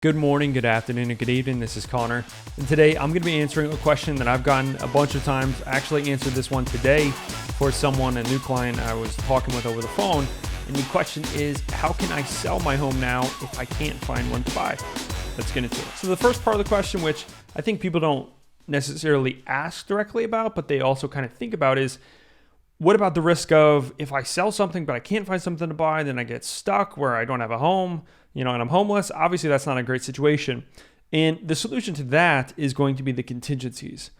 Good morning, good afternoon, and good evening. This is Connor, and today I'm going to be answering a question that I've gotten a bunch of times. I actually answered this one today for someone, a new client I was talking with over the phone, and the question is, how can I sell my home now if I can't find one to buy? Let's get into it. So the first part of the question, which I think people don't necessarily ask directly about, but they also kind of think about, is what about the risk of if I sell something but I can't find something to buy, then I get stuck where I don't have a home, and I'm homeless? Obviously, that's not a great situation. And the solution to that is going to be the contingencies.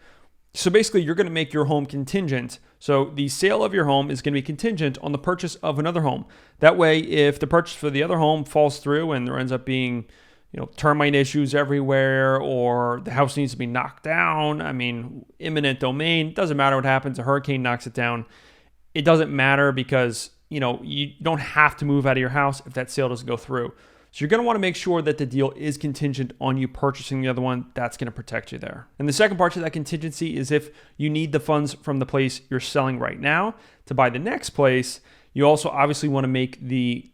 So basically, you're going to make your home contingent. So the sale of your home is going to be contingent on the purchase of another home. That way, if the purchase for the other home falls through and there ends up being termite issues everywhere, or the house needs to be knocked down, imminent domain, doesn't matter what happens, a hurricane knocks it down. It doesn't matter because, you don't have to move out of your house if that sale doesn't go through. So you're going to want to make sure that the deal is contingent on you purchasing the other one. That's going to protect you there. And the second part to that contingency is if you need the funds from the place you're selling right now to buy the next place, you also obviously want to make the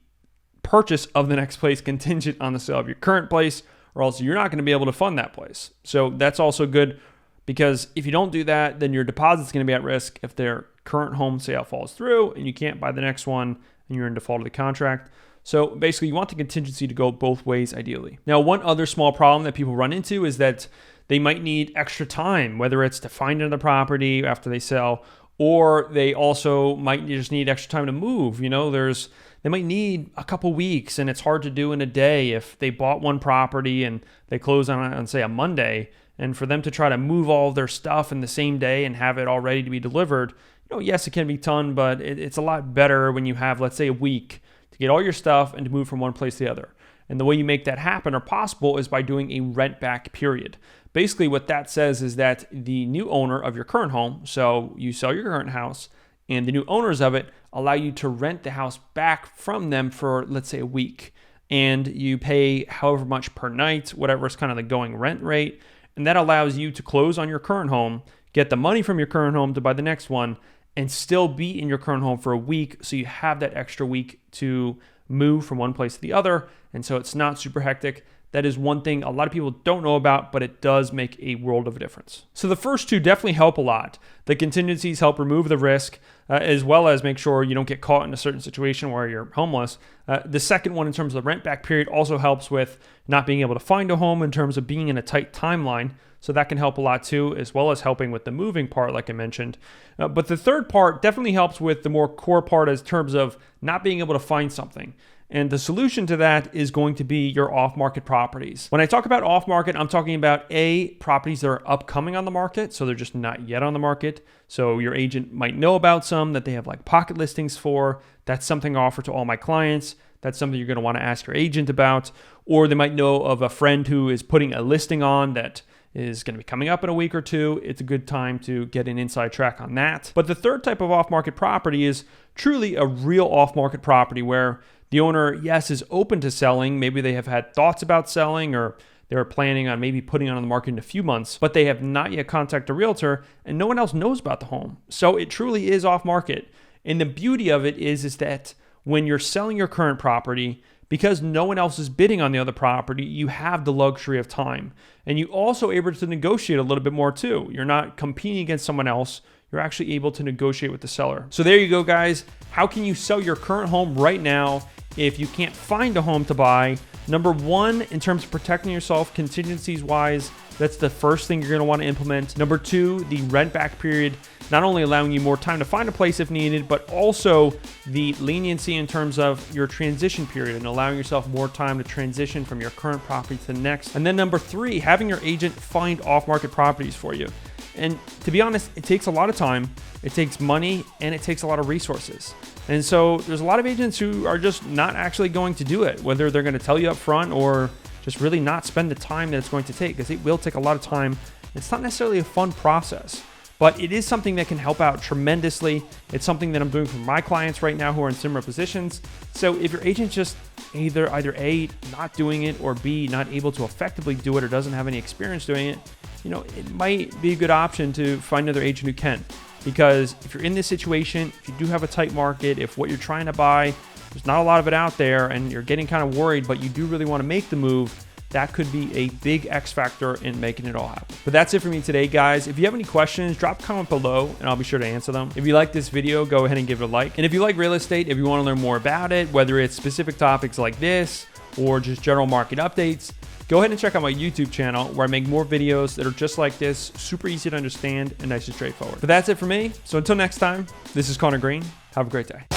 purchase of the next place contingent on the sale of your current place, or else you're not going to be able to fund that place. So that's also good, because if you don't do that, then your deposit's going to be at risk if their current home sale falls through and you can't buy the next one and you're in default of the contract. So basically, you want the contingency to go both ways, ideally. Now, one other small problem that people run into is that they might need extra time, whether it's to find another property after they sell, or they also might just need extra time to move. They might need a couple weeks, and it's hard to do in a day if they bought one property and they close on say, a Monday. And for them to try to move all of their stuff in the same day and have it all ready to be delivered, yes, it can be done, but it's a lot better when you have, let's say, a week to get all your stuff and to move from one place to the other. And the way you make that happen or possible is by doing a rent back period. Basically, what that says is that the new owner of your current home, so you sell your current house, and the new owners of it allow you to rent the house back from them for, let's say, a week. And you pay however much per night, whatever is kind of the going rent rate. And that allows you to close on your current home, get the money from your current home to buy the next one, and still be in your current home for a week, so you have that extra week to move from one place to the other, and so it's not super hectic. That is one thing a lot of people don't know about, but it does make a world of a difference. So the first two definitely help a lot. The contingencies help remove the risk, as well as make sure you don't get caught in a certain situation where you're homeless. The second one, in terms of the rent back period, also helps with not being able to find a home in terms of being in a tight timeline. So that can help a lot too, as well as helping with the moving part, like I mentioned. But the third part definitely helps with the more core part in terms of not being able to find something. And the solution to that is going to be your off-market properties. When I talk about off-market, I'm talking about properties that are upcoming on the market, so they're just not yet on the market. So your agent might know about some that they have like pocket listings for. That's something I offer to all my clients. That's something you're going to want to ask your agent about. Or they might know of a friend who is putting a listing on that is going to be coming up in a week or two. It's a good time to get an inside track on that. But the third type of off-market property is truly a real off-market property where the owner, yes, is open to selling. Maybe they have had thoughts about selling, or they're planning on maybe putting it on the market in a few months, but they have not yet contacted a realtor and no one else knows about the home. So it truly is off-market. And the beauty of it is that when you're selling your current property, because no one else is bidding on the other property, you have the luxury of time. And you also able to negotiate a little bit more too. You're not competing against someone else. You're actually able to negotiate with the seller. So there you go, guys. How can you sell your current home right now if you can't find a home to buy? Number one, in terms of protecting yourself contingencies wise, that's the first thing you're going to want to implement. Number two, the rent back period, not only allowing you more time to find a place if needed, but also the leniency in terms of your transition period and allowing yourself more time to transition from your current property to the next. And then number three, having your agent find off-market properties for you. And to be honest, it takes a lot of time, it takes money, and it takes a lot of resources. And so there's a lot of agents who are just not actually going to do it, whether they're going to tell you up front or just really not spend the time that it's going to take, because it will take a lot of time. It's not necessarily a fun process, but it is something that can help out tremendously. It's something that I'm doing for my clients right now who are in similar positions. So if your agent's just either A, not doing it, or B, not able to effectively do it or doesn't have any experience doing it, it might be a good option to find another agent who can. Because if you're in this situation, if you do have a tight market, if what you're trying to buy, there's not a lot of it out there and you're getting kind of worried, but you do really want to make the move, that could be a big X factor in making it all happen. But that's it for me today, guys. If you have any questions, drop a comment below and I'll be sure to answer them. If you like this video, go ahead and give it a like. And if you like real estate, if you want to learn more about it, whether it's specific topics like this or just general market updates, go ahead and check out my YouTube channel where I make more videos that are just like this, super easy to understand and nice and straightforward. But that's it for me. So until next time, this is Conor Green. Have a great day.